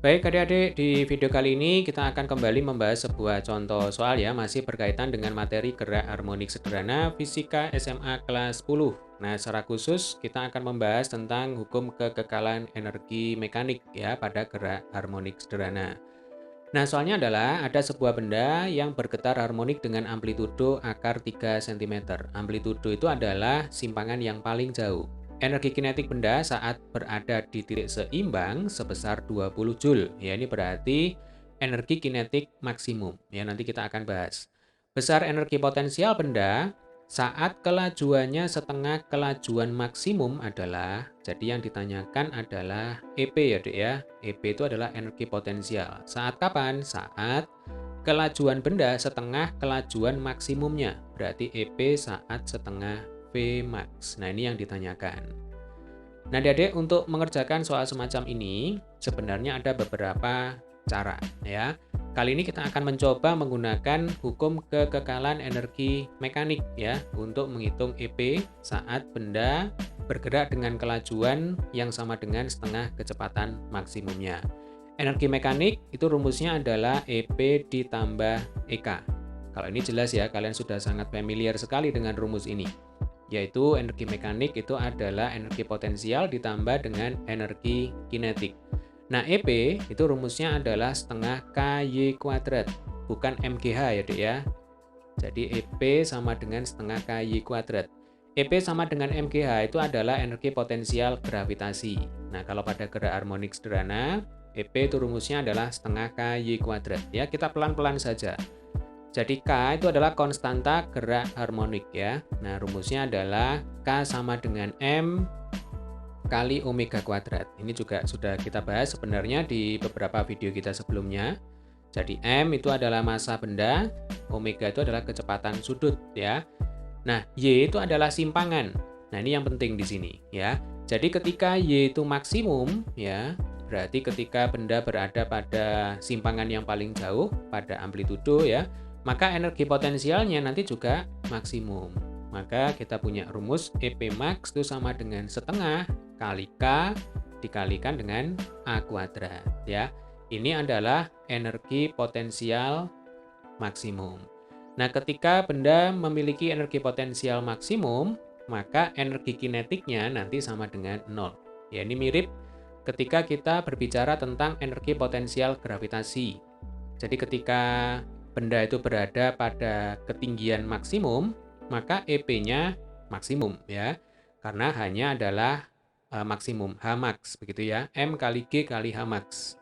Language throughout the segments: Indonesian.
Baik adik-adik, di video kali ini kita akan kembali membahas sebuah contoh soal ya, masih berkaitan dengan materi gerak harmonik sederhana Fisika SMA kelas 10. Nah, secara khusus kita akan membahas tentang hukum kekekalan energi mekanik ya pada gerak harmonik sederhana. Nah, soalnya adalah ada sebuah benda yang bergetar harmonik dengan amplitudo akar 3 cm. Amplitudo itu adalah simpangan yang paling jauh. Energi kinetik benda saat berada di titik seimbang sebesar 20 Joule. Ya, ini berarti energi kinetik maksimum. Ya, nanti kita akan bahas. Besar energi potensial benda saat kelajuannya setengah kelajuan maksimum adalah, jadi yang ditanyakan adalah EP ya dek ya. EP itu adalah energi potensial. Saat kapan? Saat kelajuan benda setengah kelajuan maksimumnya. Berarti EP saat setengah Vmax. Nah ini yang ditanyakan. Nah adik-adik, untuk mengerjakan soal semacam ini sebenarnya ada beberapa cara ya. Kali ini kita akan mencoba menggunakan hukum kekekalan energi mekanik ya untuk menghitung EP saat benda bergerak dengan kelajuan yang sama dengan setengah kecepatan maksimumnya. Energi mekanik itu rumusnya adalah EP ditambah EK. Kalau ini jelas ya, kalian sudah sangat familiar sekali dengan rumus ini. Yaitu energi mekanik itu adalah energi potensial ditambah dengan energi kinetik. Nah, EP itu rumusnya adalah setengah KY kuadrat, bukan MGH ya dek ya. Jadi EP sama dengan setengah KY kuadrat. EP sama dengan MGH itu adalah energi potensial gravitasi. Nah, kalau pada gerak harmonik sederhana, EP itu rumusnya adalah setengah KY kuadrat. Ya, kita pelan-pelan saja. Jadi K itu adalah konstanta gerak harmonik ya. Nah, rumusnya adalah K sama dengan M kali omega kuadrat. Ini juga sudah kita bahas sebenarnya di beberapa video kita sebelumnya. Jadi M itu adalah massa benda, omega itu adalah kecepatan sudut ya. Nah, Y itu adalah simpangan. Nah, ini yang penting di sini ya. Jadi ketika Y itu maksimum ya, berarti ketika benda berada pada simpangan yang paling jauh pada amplitudo ya, maka energi potensialnya nanti juga maksimum. Maka kita punya rumus EP max itu sama dengan setengah kali K dikalikan dengan A kuadrat ya. Ini adalah energi potensial maksimum. Nah, ketika benda memiliki energi potensial maksimum, maka energi kinetiknya nanti sama dengan 0. Ya, ini mirip ketika kita berbicara tentang energi potensial gravitasi. Jadi ketika benda itu berada pada ketinggian maksimum, maka EP-nya maksimum ya. Karena hanya adalah maksimum Hmax begitu ya. M kali G kali Hmax.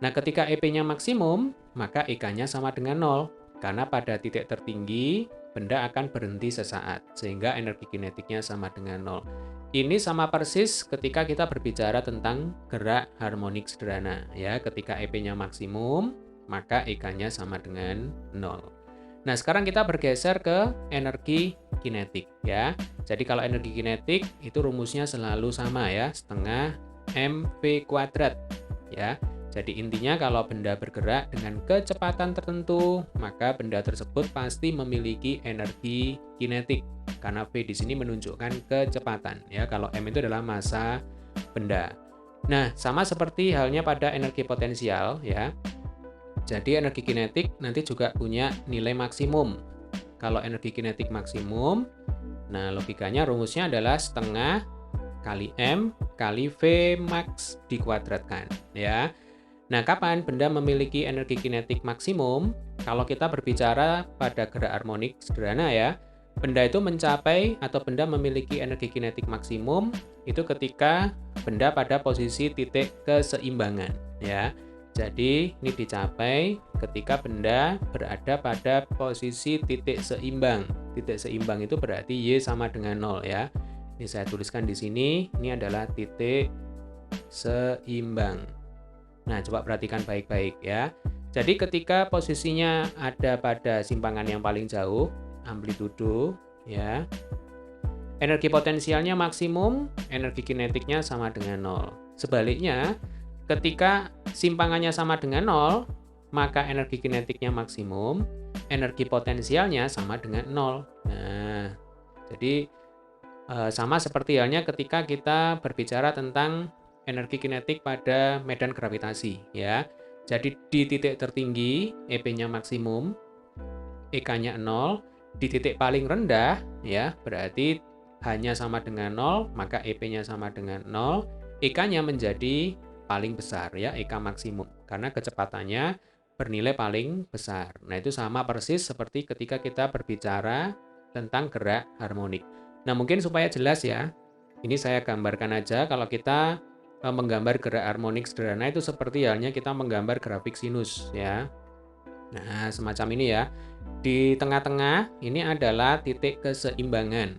Nah, ketika EP-nya maksimum, maka EK-nya sama dengan 0. Karena pada titik tertinggi, benda akan berhenti sesaat, sehingga energi kinetiknya sama dengan 0. Ini sama persis ketika kita berbicara tentang gerak harmonik sederhana. Ya, ketika EP-nya maksimum, maka EK-nya sama dengan 0. Nah, sekarang kita bergeser ke energi kinetik. Ya. Jadi kalau energi kinetik, itu rumusnya selalu sama ya, setengah mv kuadrat. Ya. Jadi intinya kalau benda bergerak dengan kecepatan tertentu, maka benda tersebut pasti memiliki energi kinetik. Karena V di sini menunjukkan kecepatan ya. Kalau M itu adalah massa benda. Nah, sama seperti halnya pada energi potensial ya. Jadi energi kinetik nanti juga punya nilai maksimum. Kalau energi kinetik maksimum, nah logikanya rumusnya adalah setengah kali M kali V max dikuadratkan ya. Nah, kapan benda memiliki energi kinetik maksimum? Kalau kita berbicara pada gerak harmonik sederhana ya, benda itu mencapai atau benda memiliki energi kinetik maksimum itu ketika benda pada posisi titik keseimbangan ya. Jadi, ini dicapai ketika benda berada pada posisi titik seimbang. Titik seimbang itu berarti Y sama dengan 0 ya. Ini saya tuliskan di sini, ini adalah titik seimbang. Nah, coba perhatikan baik-baik ya. Jadi ketika posisinya ada pada simpangan yang paling jauh, amplitudo ya. Energi potensialnya maksimum, energi kinetiknya sama dengan 0. Sebaliknya, ketika simpangannya sama dengan 0, maka energi kinetiknya maksimum, energi potensialnya sama dengan 0. Nah, jadi sama seperti halnya ketika kita berbicara tentang energi kinetik pada medan gravitasi ya. Jadi di titik tertinggi EP-nya maksimum, EK-nya 0, di titik paling rendah ya, berarti hanya sama dengan 0, maka EP-nya sama dengan 0, EK-nya menjadi paling besar ya, EK maksimum karena kecepatannya bernilai paling besar. Nah, itu sama persis seperti ketika kita berbicara tentang gerak harmonik. Nah, mungkin supaya jelas ya, ini saya gambarkan aja kalau kita menggambar gerak harmonik sederhana itu seperti halnya kita menggambar grafik sinus ya. Nah, semacam ini ya. Di tengah-tengah ini adalah titik keseimbangan.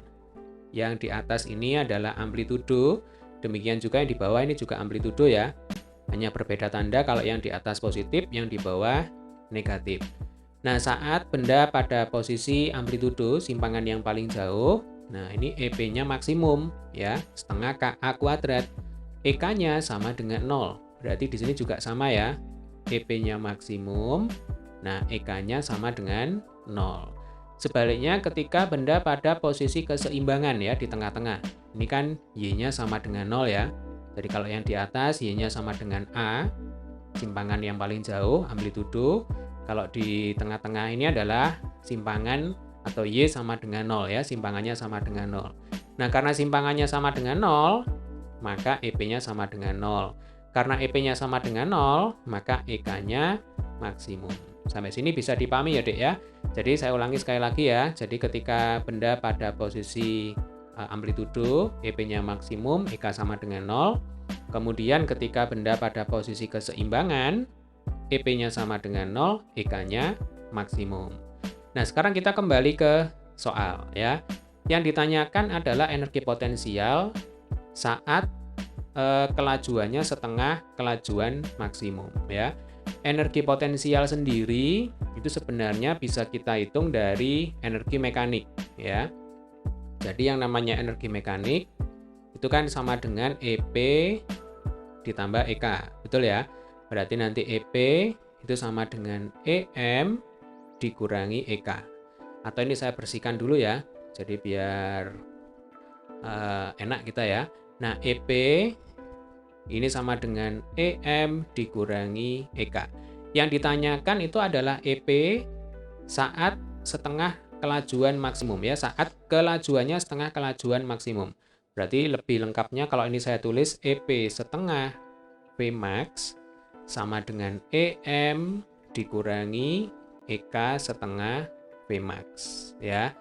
Yang di atas ini adalah amplitudo, demikian juga yang di bawah ini juga amplitudo ya. Hanya berbeda tanda kalau yang di atas positif, yang di bawah negatif. Nah, saat benda pada posisi amplitudo, simpangan yang paling jauh, nah ini EP-nya maksimum ya, setengah KA kuadrat. EK-nya sama dengan 0. Berarti di sini juga sama ya. EP-nya maksimum, nah EK-nya sama dengan 0. Sebaliknya ketika benda pada posisi keseimbangan ya di tengah-tengah. Ini kan Y-nya sama dengan 0 ya. Jadi kalau yang di atas Y-nya sama dengan A, simpangan yang paling jauh, amplitudo. Kalau di tengah-tengah ini adalah simpangan atau Y sama dengan 0 ya, simpangannya sama dengan 0. Nah, karena simpangannya sama dengan 0, maka EP-nya sama dengan 0. Karena EP-nya sama dengan 0, maka EK-nya maksimum. Sampai sini bisa dipahami ya, Dek ya. Jadi saya ulangi sekali lagi ya. Jadi ketika benda pada posisi amplitudo, EP-nya maksimum, EK sama dengan 0. Kemudian ketika benda pada posisi keseimbangan, EP-nya sama dengan 0, EK-nya maksimum. Nah, sekarang kita kembali ke soal ya. Yang ditanyakan adalah energi potensial saat kelajuannya setengah kelajuan maksimum ya. Energi potensial sendiri itu sebenarnya bisa kita hitung dari energi mekanik ya. Jadi yang namanya energi mekanik itu kan sama dengan EP ditambah EK, betul ya? Berarti nanti EP itu sama dengan EM dikurangi EK. Atau ini saya bersihkan dulu ya, jadi biar enak kita ya. Nah, EP ini sama dengan EM dikurangi EK. Yang ditanyakan itu adalah EP saat setengah kelajuan maksimum ya, saat kelajuannya setengah kelajuan maksimum. Berarti lebih lengkapnya kalau ini saya tulis EP setengah Vmax sama dengan EM dikurangi EK setengah Vmax ya.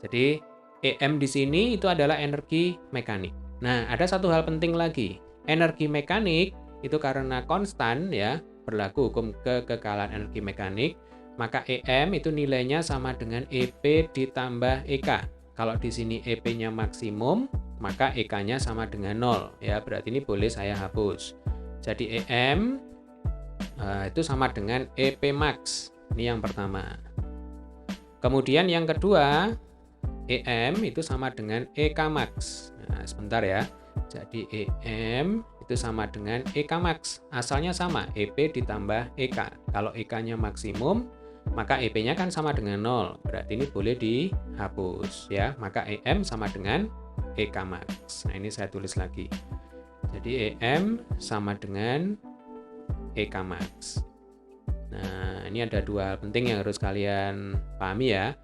Jadi EM di sini itu adalah energi mekanik. Nah, ada satu hal penting lagi. Energi mekanik itu karena konstan ya, berlaku hukum kekekalan energi mekanik, maka EM itu nilainya sama dengan EP ditambah EK. Kalau di sini EP-nya maksimum, maka EK-nya sama dengan 0 ya. Berarti ini boleh saya hapus. Jadi EM itu sama dengan EP max. Ini yang pertama. Kemudian yang kedua, EM itu sama dengan EK max. Nah, sebentar ya. Jadi EM itu sama dengan EK max. Asalnya sama, EP ditambah EK. Kalau EK-nya maksimum, maka EP-nya kan sama dengan 0. Berarti ini boleh dihapus ya. Maka EM sama dengan EK max. Nah, ini saya tulis lagi. Jadi EM sama dengan EK max. Nah, ini ada dua hal penting yang harus kalian pahami ya.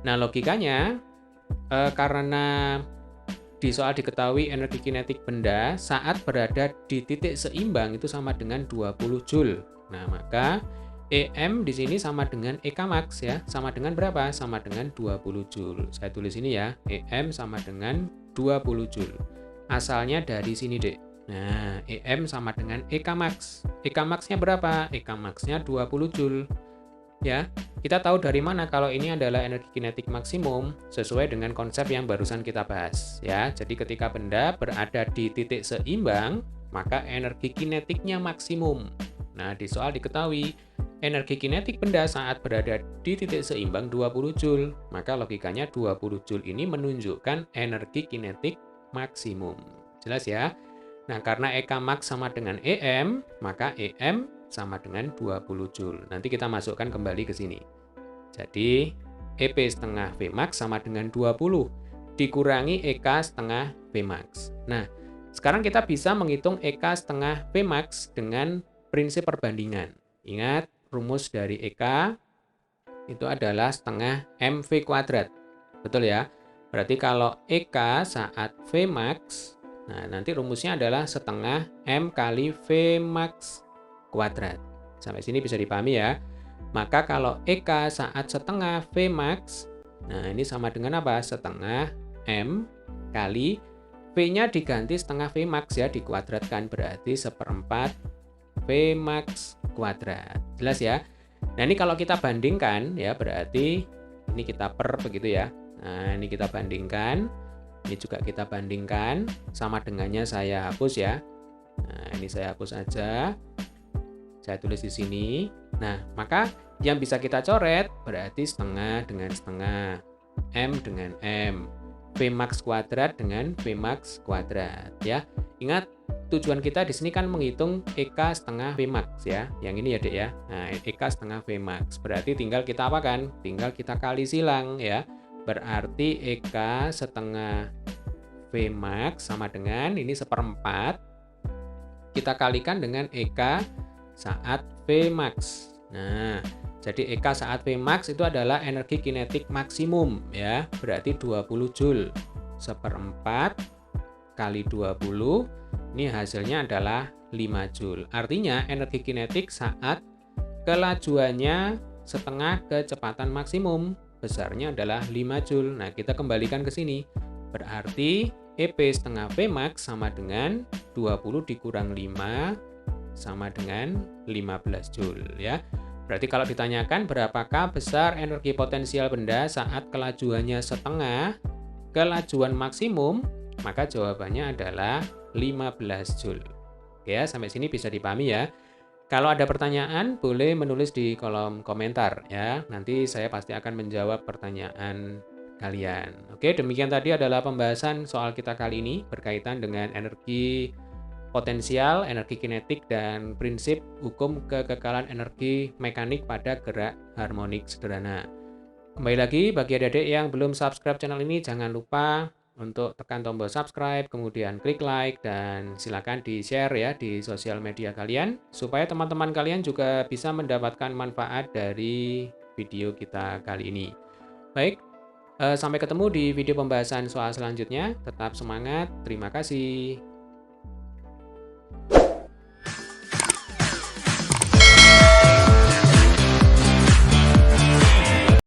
Nah, logikanya karena di soal diketahui energi kinetik benda saat berada di titik seimbang itu sama dengan 20 Joule. Nah, maka EM di sini sama dengan EK max ya. Sama dengan berapa? Sama dengan 20 Joule. Saya tulis ini ya. EM sama dengan 20 Joule. Asalnya dari sini, Dek. Nah, EM sama dengan EK max. EK max-nya berapa? EK max-nya 20 Joule. Ya, kita tahu dari mana kalau ini adalah energi kinetik maksimum sesuai dengan konsep yang barusan kita bahas ya. Jadi ketika benda berada di titik seimbang, maka energi kinetiknya maksimum. Nah, di soal diketahui energi kinetik benda saat berada di titik seimbang 20 Joule, maka logikanya 20 Joule ini menunjukkan energi kinetik maksimum. Jelas ya? Nah, karena EK max sama dengan EM, maka EM sama dengan 20 Joule. Nanti kita masukkan kembali ke sini. Jadi, EP setengah Vmax sama dengan 20 dikurangi EK setengah Vmax. Nah, Sekarang kita bisa menghitung EK setengah Vmax dengan prinsip perbandingan. Ingat, rumus dari EK itu adalah setengah MV kuadrat. Betul ya? Berarti kalau EK saat Vmax, nah nanti rumusnya adalah setengah M kali Vmax kuadrat. Sampai sini bisa dipahami ya. Maka kalau EK saat setengah Vmax, nah ini sama dengan apa? Setengah M kali V-nya diganti setengah Vmax ya, dikuadratkan berarti seperempat Vmax kuadrat. Jelas ya? Nah, ini kalau kita bandingkan ya, berarti ini kita per begitu ya. Nah, ini kita bandingkan. Ini juga kita bandingkan. Sama dengannya saya hapus ya. Nah, ini saya hapus aja. Saya tulis di sini. Nah, maka yang bisa kita coret berarti setengah dengan setengah. M dengan M. Vmax kuadrat dengan Vmax kuadrat ya. Ingat, tujuan kita di sini kan menghitung EK setengah Vmax ya. Yang ini ya, Dek ya. Nah, EK setengah Vmax. Berarti tinggal kita apakan? Tinggal kita kali silang ya. Berarti EK setengah Vmax sama dengan ini seperempat. Kita kalikan dengan EK saat Vmax. Nah, jadi EK saat Vmax itu adalah energi kinetik maksimum ya. Berarti 20 Joule. Seperempat kali 20, ini hasilnya adalah 5 Joule. Artinya energi kinetik saat kelajuannya setengah kecepatan maksimum, besarnya adalah 5 Joule. Nah, kita kembalikan ke sini. Berarti EP setengah Vmax sama dengan 20 dikurang 5 sama dengan 15 Joule ya. Berarti kalau ditanyakan berapakah besar energi potensial benda saat kelajuannya setengah kelajuan maksimum, maka jawabannya adalah 15 Joule. Oke ya, sampai sini bisa dipahami ya. Kalau ada pertanyaan, boleh menulis di kolom komentar ya. Nanti saya pasti akan menjawab pertanyaan kalian. Oke, demikian tadi adalah pembahasan soal kita kali ini berkaitan dengan energi potensial, energi kinetik, dan prinsip hukum kekekalan energi mekanik pada gerak harmonik sederhana. Kembali lagi, bagi adik-adik yang belum subscribe channel ini, jangan lupa untuk tekan tombol subscribe, kemudian klik like, dan silakan di-share ya di sosial media kalian, supaya teman-teman kalian juga bisa mendapatkan manfaat dari video kita kali ini. Baik, sampai ketemu di video pembahasan soal selanjutnya. Tetap semangat, terima kasih.